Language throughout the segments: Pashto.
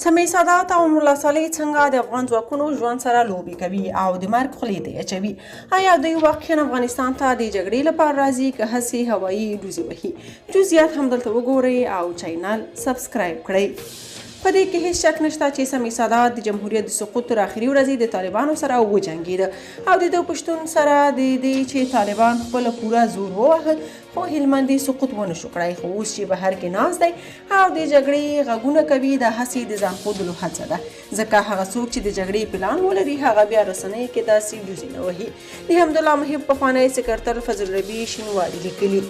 سمیع سادات او امرالله صالح څنګه د افغان ځواکونو ژوند سره لوبې کوي او د مرګ خولې ته یې اچوي؟ آیا دوی واقعا افغانستان ته د جګړې لپاره راځي که هسې هوایي ډوزې وهي؟ جزئیات همدلته وګورئ او چینل سبسکرایب کړئ. په دې کې هیڅ شک نشته چې سمیع سادات د جمهوریت د سقوط تر اخري ورځې د طالبانو سره وجنګېده او د ده په شتون سره د دې چې طالبان خپله پوره زور وواهه خو هلمندي سقوط ونه شو کړی. خو اوس چې بهر کې ناست دی او د جګړې غږونه کوي دا هسې د ځان ښودلو هڅه ده، ځکه هغه څوک چې د جګړې پلان ولري هغه بیا رسنیو کې داسې ډوزې نه وهي. د حمدالله محب پخوانی سکرتر فضل ربیع شینواري لیکلي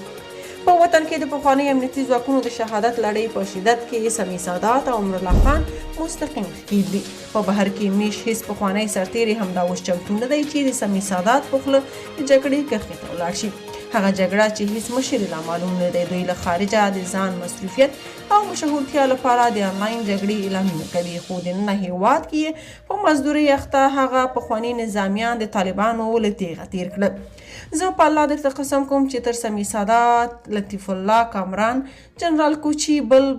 په وطن کې د پخواني امنیتي ځواکونو د شهادت لړۍ په شدت کې سمیع سادات او امرالله خان مستقیم ښکېل دي. په بهر کې میش هیڅ پخوانی سرتیری همدا اوس چمتو نه دی چې د سمیع سادات په خوله د جګړې کرښې ته ولاړ شي. هغه جګړه چې هیڅ مشر لا معلوم نه دی، دوی له خارجه د ځان مصروفیت او مشهورتیا لپاره د انلاین جګړې اعلانونه کوي، خو د نن هېواد کې په مزدورۍ اخته هغه پخواني نظامیان د طالبانو له تیغه تیر کړل. زه په الله درته قسم کوم چې تر سمیع سادات، لطیف الله کامران، جنرال کوچي بل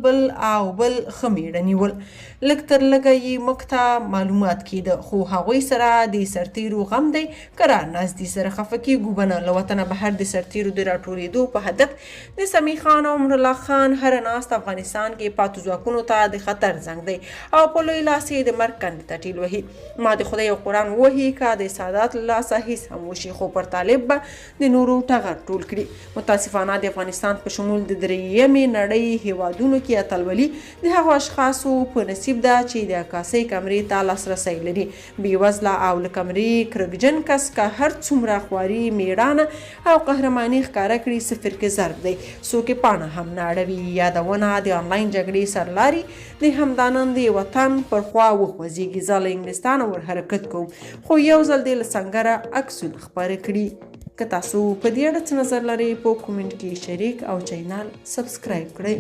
او بل ښه میړه نیول. لږ تر لږه یې موږ ته معلومات کېده، خو هغوی سره د سرتیرو غم دی قرار ناست دي. سره خفه کېږو به نه. له وطنه بهر د سرتیرو د راټولېدو په هدف د سمیع خان او امرالله خان هره ناست افغانستان کې پاتو ځواکونو ته د خطر زنګ دی او په لوی لاس یې د مرګ کندې ته ټیل وهي. ما د خدای او قرآن ووهي که د سادات له لاسه هیڅ هم وشي، خو پر طالب به د نورو ټغر ټول کړي. متاسفانه د افغانستان په شمول د درېیمې نړۍ هیوادونو کې اتلولي د هغو اشخاصو په نصیب ده چې د عکاسۍ کمرې ته لاسرسی لري. بېوزله او له کمرې کرکجن کس که هر څومره خواري میړانه او قهرماني ښکاره کړي صفر کې ضرب دی، څوک یې پاڼه هم نه اړوي. یادونه د انلاین جګړې سرلاري د همدانن د وطن پر خوا وخوځېږي. زه له انګلستانه ور حرکت کوم، خو یو ځل دې له سنګره عکسونه خپاره کړي. که تاسو په دې اړه څه نظر لرئ په کومنټ کې شریک او چینل سبسکرایب کړئ.